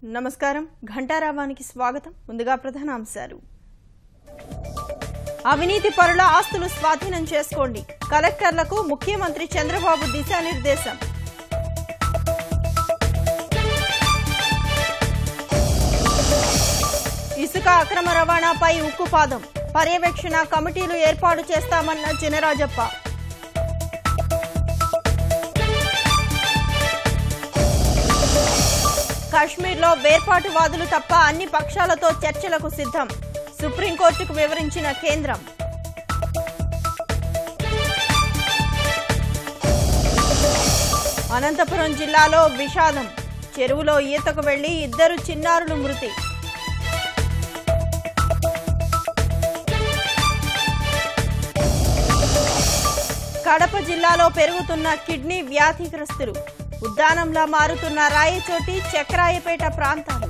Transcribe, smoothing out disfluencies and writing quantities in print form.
నమస్కారం ఘంటారావానికి స్వాగతం ముందుగా ప్రధానాంశాలు అవినీతి పరుల ఆస్తులు స్వాధీనం చేసుకోండి కలెక్టర్లకు ముఖ్యమంత్రి చంద్రబాబు దిశానిర్దేశం ఇసుక అక్రమ రవాణాపై ఉక్కుపాదం పర్యవేక్షణ కమిటీలు ఏర్పాటు చేస్తామన్న చినరాజప్ప కశ్మీర్లో వేర్పాటువాదులు తప్ప అన్ని పక్షాలతో చర్చలకు సిద్ధం సుప్రీంకోర్టుకు వివరించిన కేంద్రం అనంతపురం జిల్లాలో విషాదం చెరువులో ఈతకు వెళ్లి 2 చిన్నారులు మృతి కడప జిల్లాలో పెరుగుతున్న కిడ్నీ వ్యాధిగ్రస్తులు ఉద్దానంలా మారుతున్న రాయచోటి చక్రాయపేట ప్రాంతాలు